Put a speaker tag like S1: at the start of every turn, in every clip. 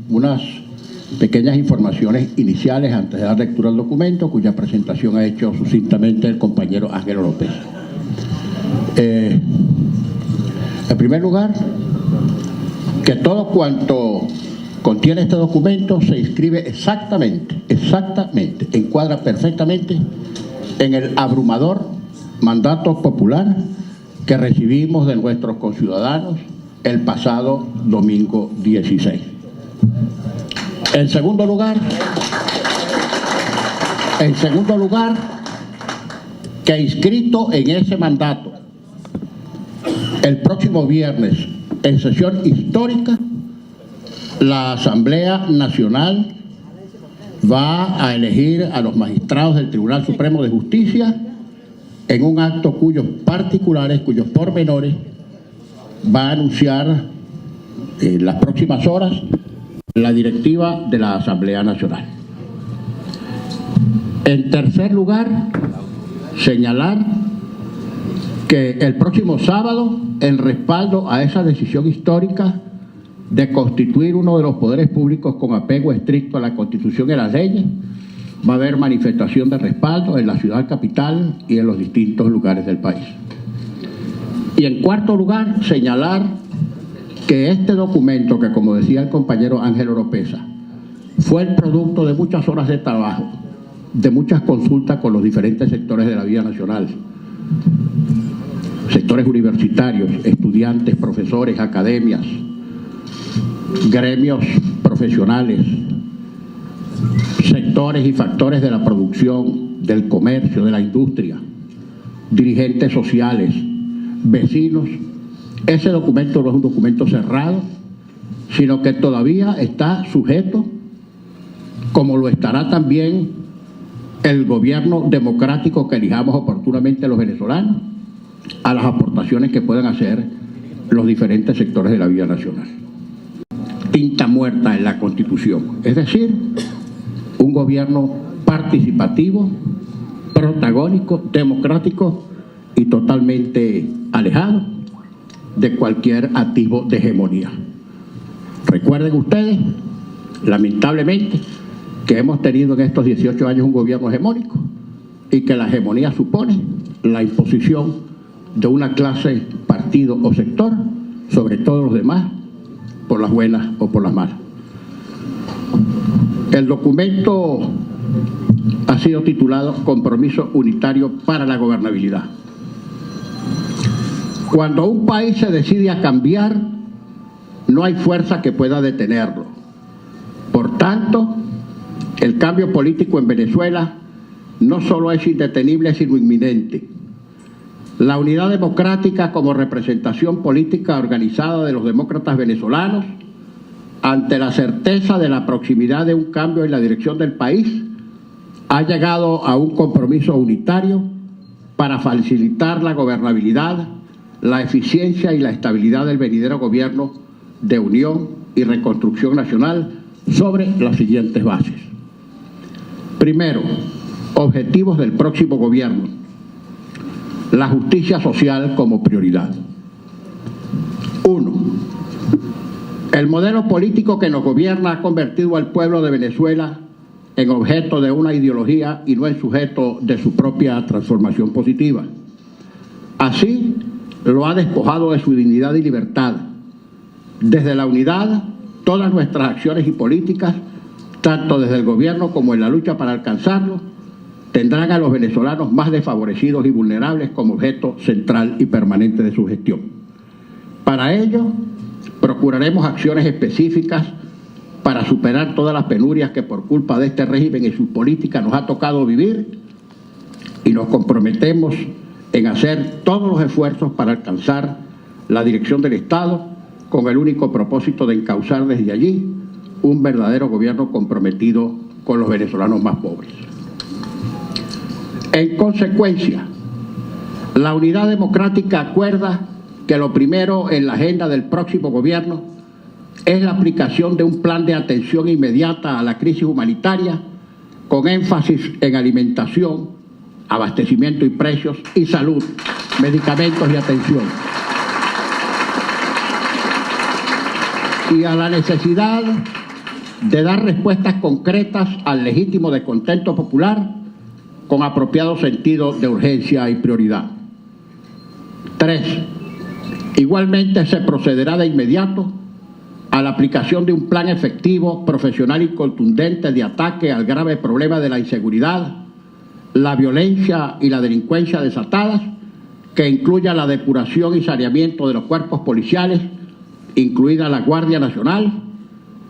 S1: unas pequeñas informaciones iniciales antes de dar lectura al documento, cuya presentación ha hecho sucintamente el compañero Ángel López. En primer lugar, que todo cuanto contiene este documento se inscribe exactamente, encuadra perfectamente en el abrumador mandato popular que recibimos de nuestros conciudadanos el pasado domingo 16. En segundo lugar, que inscrito en ese mandato, el próximo viernes, en sesión histórica, la Asamblea Nacional va a elegir a los magistrados del Tribunal Supremo de Justicia en un acto cuyos particulares, cuyos pormenores, va a anunciar en las próximas horas la directiva de la Asamblea Nacional. En tercer lugar, señalar que el próximo sábado, en respaldo a esa decisión histórica de constituir uno de los poderes públicos con apego estricto a la Constitución y a las leyes, va a haber manifestación de respaldo en la ciudad capital y en los distintos lugares del país. Y en cuarto lugar, señalar que este documento, que como decía el compañero Ángel Oropesa, fue el producto de muchas horas de trabajo, de muchas consultas con los diferentes sectores de la vida nacional, sectores universitarios, estudiantes, profesores, academias, gremios profesionales, sectores y factores de la producción, del comercio, de la industria, dirigentes sociales, vecinos. Ese documento no es un documento cerrado, sino que todavía está sujeto, como lo estará también el gobierno democrático que elijamos oportunamente los venezolanos, a las aportaciones que puedan hacer los diferentes sectores de la vida nacional. Tinta muerta en la Constitución, es decir, un gobierno participativo, protagónico, democrático y totalmente alejado de cualquier atisbo de hegemonía. Recuerden ustedes, lamentablemente, que hemos tenido en estos 18 años un gobierno hegemónico y que la hegemonía supone la imposición de una clase, partido o sector sobre todos los demás, por las buenas o por las malas. El documento ha sido titulado Compromiso Unitario para la Gobernabilidad. Cuando un país se decide a cambiar, no hay fuerza que pueda detenerlo. Por tanto, el cambio político en Venezuela no solo es indetenible, sino inminente. La unidad democrática como representación política organizada de los demócratas venezolanos, ante la certeza de la proximidad de un cambio en la dirección del país, ha llegado a un compromiso unitario para facilitar la gobernabilidad, la eficiencia y la estabilidad del venidero gobierno de unión y reconstrucción nacional sobre las siguientes bases. Primero, objetivos del próximo gobierno. La justicia social como prioridad. 1. El modelo político que nos gobierna ha convertido al pueblo de Venezuela en objeto de una ideología y no en sujeto de su propia transformación positiva. Así, lo ha despojado de su dignidad y libertad. Desde la unidad, todas nuestras acciones y políticas, tanto desde el gobierno como en la lucha para alcanzarlo, tendrán a los venezolanos más desfavorecidos y vulnerables como objeto central y permanente de su gestión. Para ello, procuraremos acciones específicas para superar todas las penurias que por culpa de este régimen y su política nos ha tocado vivir, y nos comprometemos en hacer todos los esfuerzos para alcanzar la dirección del Estado con el único propósito de encauzar desde allí un verdadero gobierno comprometido con los venezolanos más pobres. En consecuencia, la Unidad Democrática acuerda que lo primero en la agenda del próximo gobierno es la aplicación de un plan de atención inmediata a la crisis humanitaria con énfasis en alimentación, abastecimiento y precios y salud, medicamentos y atención. Y a la necesidad de dar respuestas concretas al legítimo descontento popular con apropiado sentido de urgencia y prioridad. 3. Igualmente se procederá de inmediato a la aplicación de un plan efectivo, profesional y contundente de ataque al grave problema de la inseguridad, la violencia y la delincuencia desatadas, que incluya la depuración y saneamiento de los cuerpos policiales, incluida la Guardia Nacional,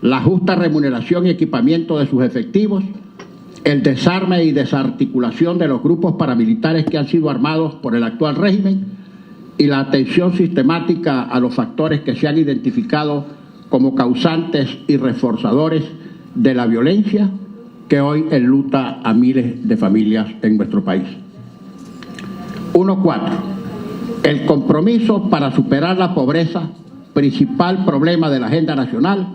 S1: la justa remuneración y equipamiento de sus efectivos, el desarme y desarticulación de los grupos paramilitares que han sido armados por el actual régimen y la atención sistemática a los factores que se han identificado como causantes y reforzadores de la violencia que hoy enluta a miles de familias en nuestro país. 1.4. El compromiso para superar la pobreza, principal problema de la agenda nacional,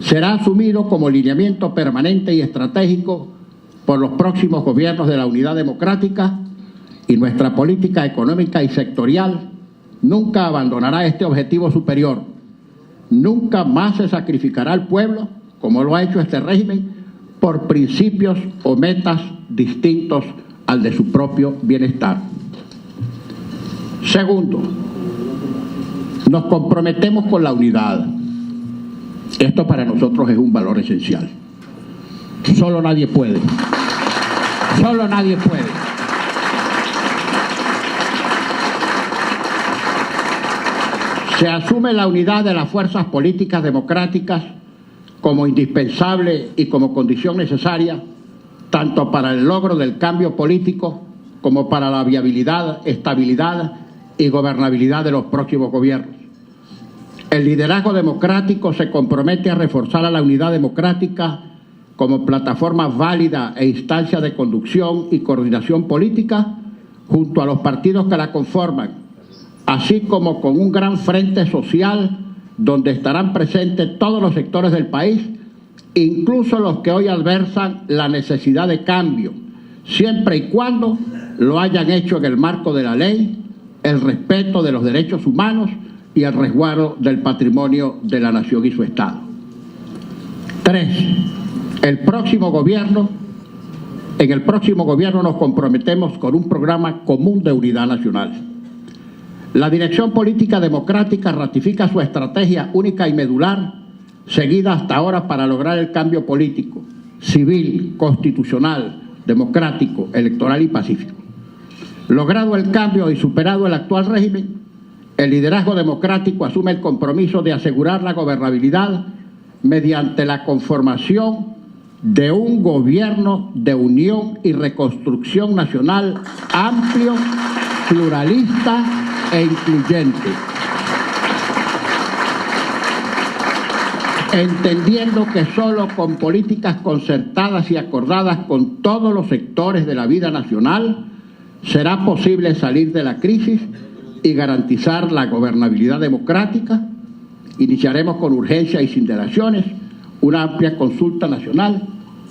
S1: será asumido como lineamiento permanente y estratégico por los próximos gobiernos de la Unidad Democrática, y nuestra política económica y sectorial nunca abandonará este objetivo superior. Nunca más se sacrificará al pueblo, como lo ha hecho este régimen, por principios o metas distintos al de su propio bienestar. Segundo, nos comprometemos con la unidad. Esto para nosotros es un valor esencial. Solo nadie puede. Solo nadie puede. Se asume la unidad de las fuerzas políticas democráticas como indispensable y como condición necesaria tanto para el logro del cambio político como para la viabilidad, estabilidad y gobernabilidad de los próximos gobiernos. El liderazgo democrático se compromete a reforzar a la unidad democrática como plataforma válida e instancia de conducción y coordinación política junto a los partidos que la conforman, así como con un gran frente social donde estarán presentes todos los sectores del país, incluso los que hoy adversan la necesidad de cambio, siempre y cuando lo hayan hecho en el marco de la ley, el respeto de los derechos humanos y el resguardo del patrimonio de la nación y su Estado. 3. En el próximo gobierno nos comprometemos con un programa común de unidad nacional. La Dirección Política Democrática ratifica su estrategia única y medular, seguida hasta ahora para lograr el cambio político, civil, constitucional, democrático, electoral y pacífico. Logrado el cambio y superado el actual régimen, el liderazgo democrático asume el compromiso de asegurar la gobernabilidad mediante la conformación de un gobierno de unión y reconstrucción nacional amplio, pluralista e incluyente, entendiendo que solo con políticas concertadas y acordadas con todos los sectores de la vida nacional será posible salir de la crisis y garantizar la gobernabilidad democrática. Iniciaremos con urgencia y sin dilaciones una amplia consulta nacional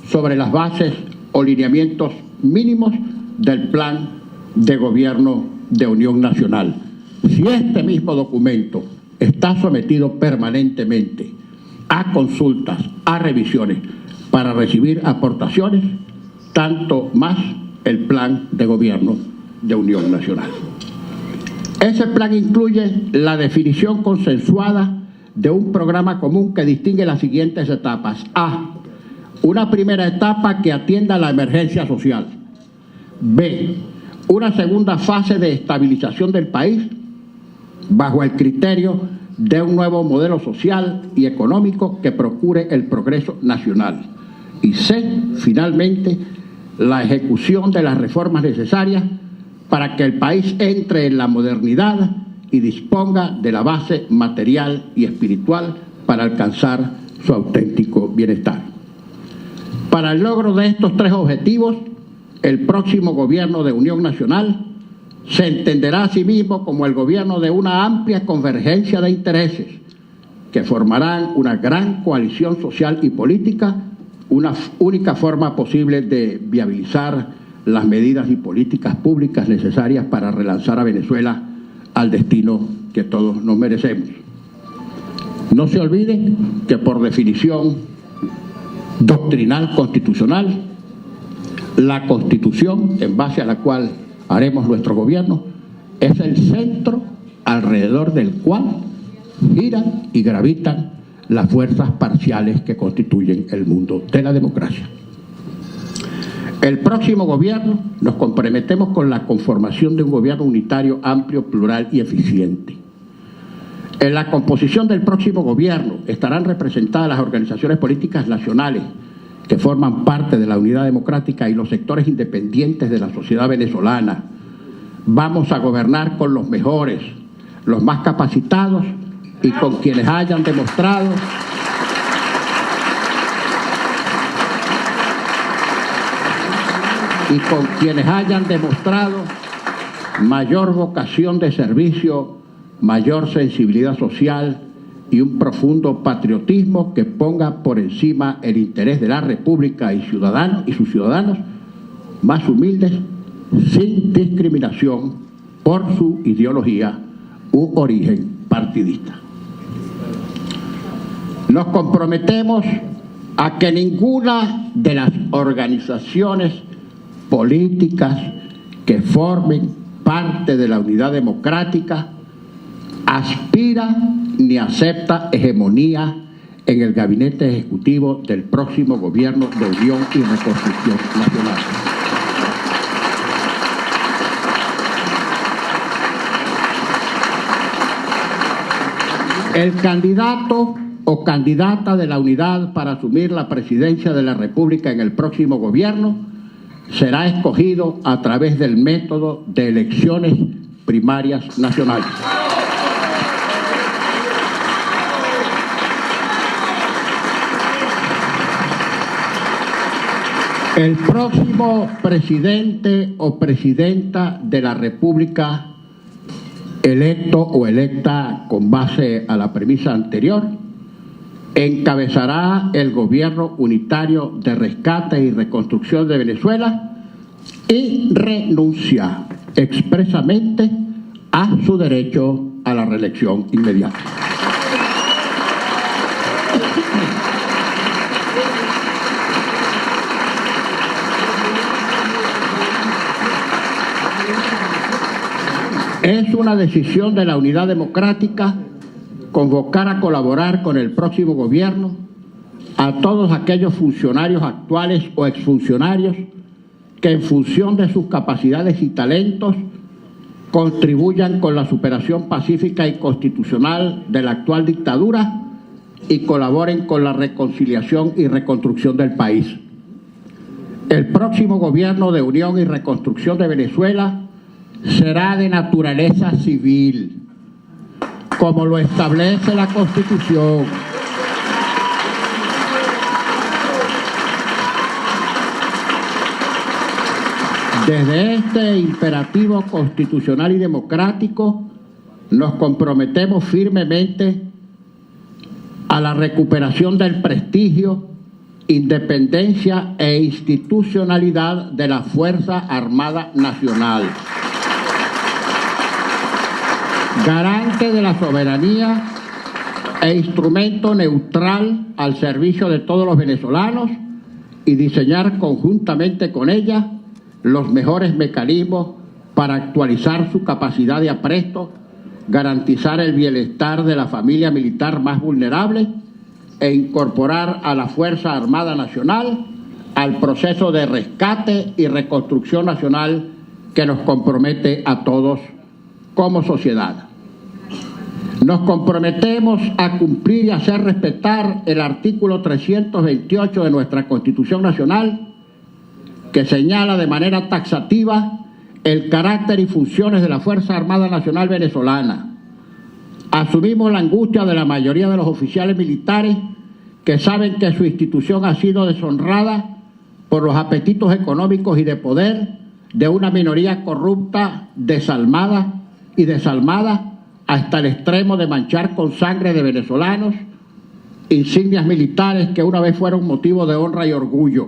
S1: sobre las bases o lineamientos mínimos del plan de gobierno de unión nacional. Si este mismo documento está sometido permanentemente a consultas, a revisiones, para recibir aportaciones, tanto más el plan de gobierno de unión nacional. Ese plan incluye la definición consensuada de un programa común que distingue las siguientes etapas. A. Una primera etapa que atienda la emergencia social. B. Una segunda fase de estabilización del país bajo el criterio de un nuevo modelo social y económico que procure el progreso nacional. Y C. Finalmente, la ejecución de las reformas necesarias para que el país entre en la modernidad y disponga de la base material y espiritual para alcanzar su auténtico bienestar. Para el logro de estos tres objetivos, el próximo gobierno de unión nacional se entenderá a sí mismo como el gobierno de una amplia convergencia de intereses que formarán una gran coalición social y política, una única forma posible de viabilizar las medidas y políticas públicas necesarias para relanzar a Venezuela al destino que todos nos merecemos. No se olviden que por definición doctrinal constitucional, la Constitución en base a la cual haremos nuestro gobierno, es el centro alrededor del cual giran y gravitan las fuerzas parciales que constituyen el mundo de la democracia. El próximo gobierno nos comprometemos con la conformación de un gobierno unitario, amplio, plural y eficiente. En la composición del próximo gobierno estarán representadas las organizaciones políticas nacionales que forman parte de la unidad democrática y los sectores independientes de la sociedad venezolana. Vamos a gobernar con los mejores, los más capacitados y con quienes hayan demostrado mayor vocación de servicio, mayor sensibilidad social y un profundo patriotismo que ponga por encima el interés de la República y sus ciudadanos más humildes, sin discriminación por su ideología u origen partidista. Nos comprometemos a que ninguna de las organizaciones políticas que formen parte de la unidad democrática aspira ni acepta hegemonía en el gabinete ejecutivo del próximo gobierno de Unión y Reconstrucción Nacional. El candidato o candidata de la unidad para asumir la presidencia de la República en el próximo gobierno será escogido a través del método de elecciones primarias nacionales. El próximo presidente o presidenta de la República, electo o electa con base a la premisa anterior, encabezará el gobierno unitario de rescate y reconstrucción de Venezuela y renuncia expresamente a su derecho a la reelección inmediata. Es una decisión de la unidad democrática convocar a colaborar con el próximo gobierno a todos aquellos funcionarios actuales o exfuncionarios que en función de sus capacidades y talentos contribuyan con la superación pacífica y constitucional de la actual dictadura y colaboren con la reconciliación y reconstrucción del país. El próximo gobierno de Unión y Reconstrucción de Venezuela será de naturaleza civil, como lo establece la Constitución. Desde este imperativo constitucional y democrático, nos comprometemos firmemente a la recuperación del prestigio, independencia e institucionalidad de la Fuerza Armada Nacional, garante de la soberanía e instrumento neutral al servicio de todos los venezolanos, y diseñar conjuntamente con ella los mejores mecanismos para actualizar su capacidad de apresto, garantizar el bienestar de la familia militar más vulnerable e incorporar a la Fuerza Armada Nacional al proceso de rescate y reconstrucción nacional que nos compromete a todos como sociedad. Nos comprometemos a cumplir y hacer respetar el artículo 328 de nuestra Constitución Nacional, que señala de manera taxativa el carácter y funciones de la Fuerza Armada Nacional Venezolana. Asumimos la angustia de la mayoría de los oficiales militares que saben que su institución ha sido deshonrada por los apetitos económicos y de poder de una minoría corrupta, desalmada hasta el extremo de manchar con sangre de venezolanos insignias militares que una vez fueron motivo de honra y orgullo.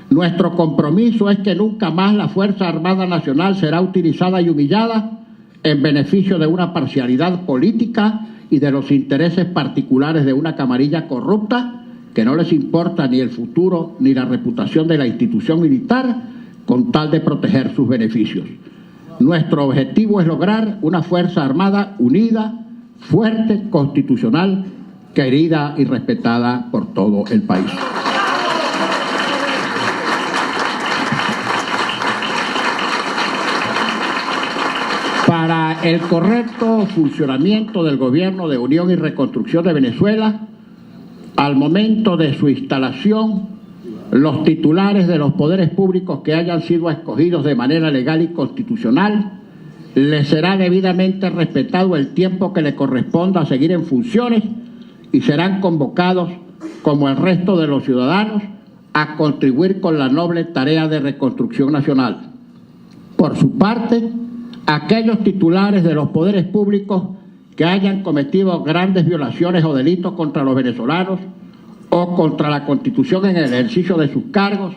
S1: Nuestro compromiso es que nunca más la Fuerza Armada Nacional será utilizada y humillada en beneficio de una parcialidad política y de los intereses particulares de una camarilla corrupta que no les importa ni el futuro ni la reputación de la institución militar con tal de proteger sus beneficios. Nuestro objetivo es lograr una Fuerza Armada unida, fuerte, constitucional, querida y respetada por todo el país. Para el correcto funcionamiento del Gobierno de Unión y Reconstrucción de Venezuela, al momento de su instalación, los titulares de los poderes públicos que hayan sido escogidos de manera legal y constitucional, les será debidamente respetado el tiempo que le corresponda a seguir en funciones y serán convocados, como el resto de los ciudadanos, a contribuir con la noble tarea de reconstrucción nacional. Por su parte, aquellos titulares de los poderes públicos que hayan cometido grandes violaciones o delitos contra los venezolanos o contra la Constitución en el ejercicio de sus cargos,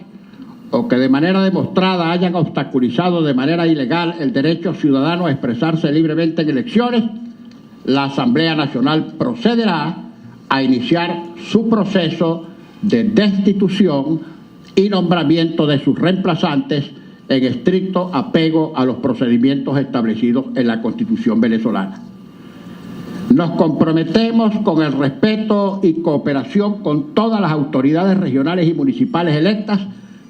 S1: o que de manera demostrada hayan obstaculizado de manera ilegal el derecho ciudadano a expresarse libremente en elecciones, la Asamblea Nacional procederá a iniciar su proceso de destitución y nombramiento de sus reemplazantes en estricto apego a los procedimientos establecidos en la Constitución venezolana. Nos comprometemos con el respeto y cooperación con todas las autoridades regionales y municipales electas,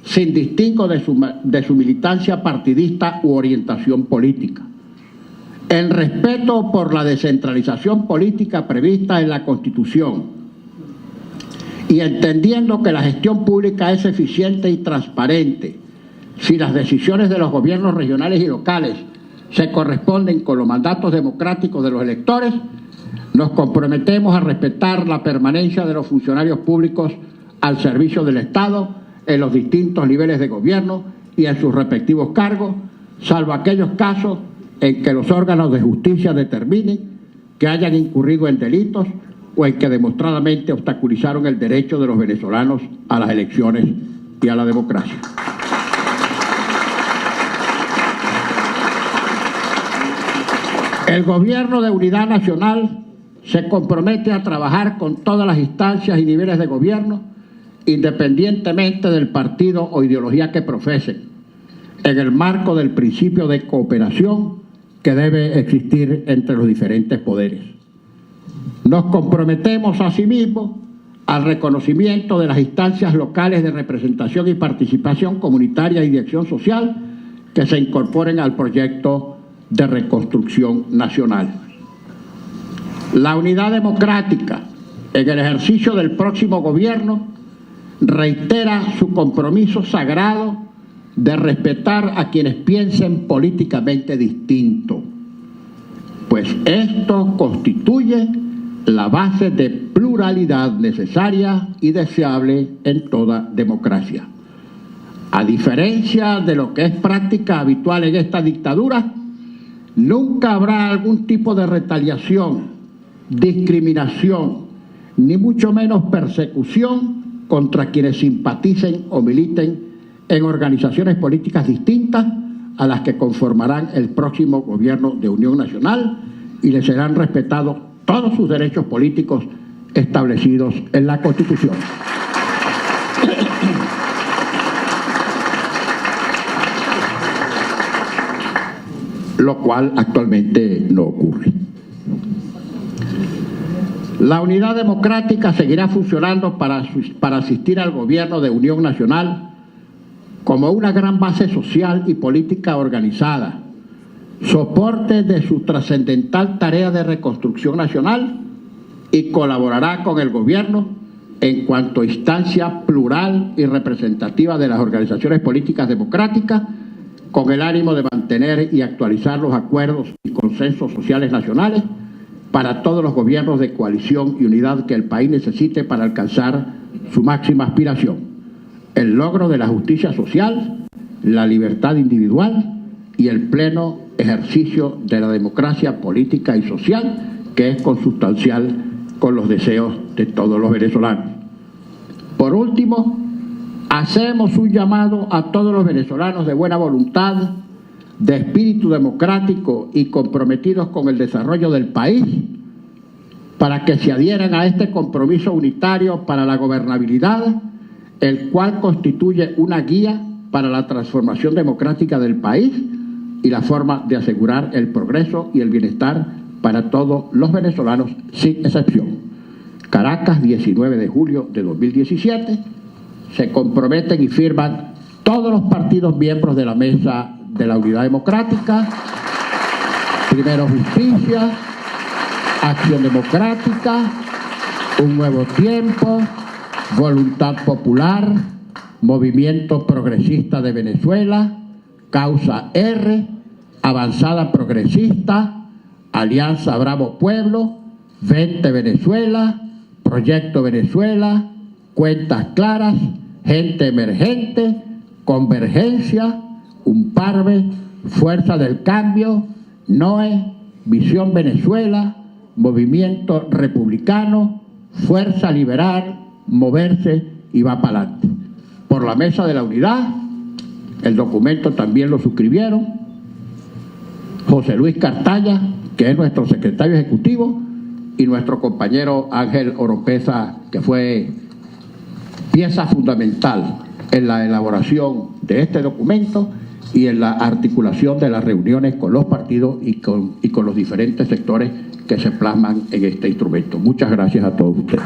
S1: sin distingo de su militancia partidista u orientación política. El respeto por la descentralización política prevista en la Constitución y entendiendo que la gestión pública es eficiente y transparente, si las decisiones de los gobiernos regionales y locales se corresponden con los mandatos democráticos de los electores, nos comprometemos a respetar la permanencia de los funcionarios públicos al servicio del Estado en los distintos niveles de gobierno y en sus respectivos cargos, salvo aquellos casos en que los órganos de justicia determinen que hayan incurrido en delitos o en que demostradamente obstaculizaron el derecho de los venezolanos a las elecciones y a la democracia. El Gobierno de Unidad Nacional se compromete a trabajar con todas las instancias y niveles de gobierno, independientemente del partido o ideología que profesen, en el marco del principio de cooperación que debe existir entre los diferentes poderes. Nos comprometemos asimismo al reconocimiento de las instancias locales de representación y participación comunitaria y de acción social que se incorporen al proyecto de reconstrucción nacional. La unidad democrática en el ejercicio del próximo gobierno reitera su compromiso sagrado de respetar a quienes piensen políticamente distinto, pues esto constituye la base de pluralidad necesaria y deseable en toda democracia. A diferencia de lo que es práctica habitual en esta dictadura, nunca habrá algún tipo de retaliación, discriminación, ni mucho menos persecución contra quienes simpaticen o militen en organizaciones políticas distintas a las que conformarán el próximo gobierno de Unión Nacional, y les serán respetados todos sus derechos políticos establecidos en la Constitución. Lo cual actualmente no ocurre. La unidad democrática seguirá funcionando para asistir al gobierno de Unión Nacional como una gran base social y política organizada, soporte de su trascendental tarea de reconstrucción nacional, y colaborará con el gobierno en cuanto a instancia plural y representativa de las organizaciones políticas democráticas, con el ánimo de mantener y actualizar los acuerdos y consensos sociales nacionales para todos los gobiernos de coalición y unidad que el país necesite para alcanzar su máxima aspiración: el logro de la justicia social, la libertad individual y el pleno ejercicio de la democracia política y social, que es consustancial con los deseos de todos los venezolanos. Por último, hacemos un llamado a todos los venezolanos de buena voluntad, de espíritu democrático y comprometidos con el desarrollo del país, para que se adhieran a este compromiso unitario para la gobernabilidad, el cual constituye una guía para la transformación democrática del país y la forma de asegurar el progreso y el bienestar para todos los venezolanos, sin excepción. Caracas, 19 de julio de 2017, se comprometen y firman todos los partidos miembros de la Mesa de la Unidad Democrática, Primero Justicia, Acción Democrática, Un Nuevo Tiempo, Voluntad Popular, Movimiento Progresista de Venezuela, Causa R, Avanzada Progresista, Alianza Bravo Pueblo, Vente Venezuela, Proyecto Venezuela, Cuentas Claras, Gente Emergente, Convergencia, UNPARVE, Fuerza del Cambio, NOE, Visión Venezuela, Movimiento Republicano, Fuerza Liberal, Moverse y Va para adelante. Por la Mesa de la Unidad, el documento también lo suscribieron José Luis Cartaya, que es nuestro secretario ejecutivo, y nuestro compañero Ángel Oropeza, que fue pieza fundamental en la elaboración de este documento y en la articulación de las reuniones con los partidos y con los diferentes sectores que se plasman en este instrumento. Muchas gracias a todos ustedes.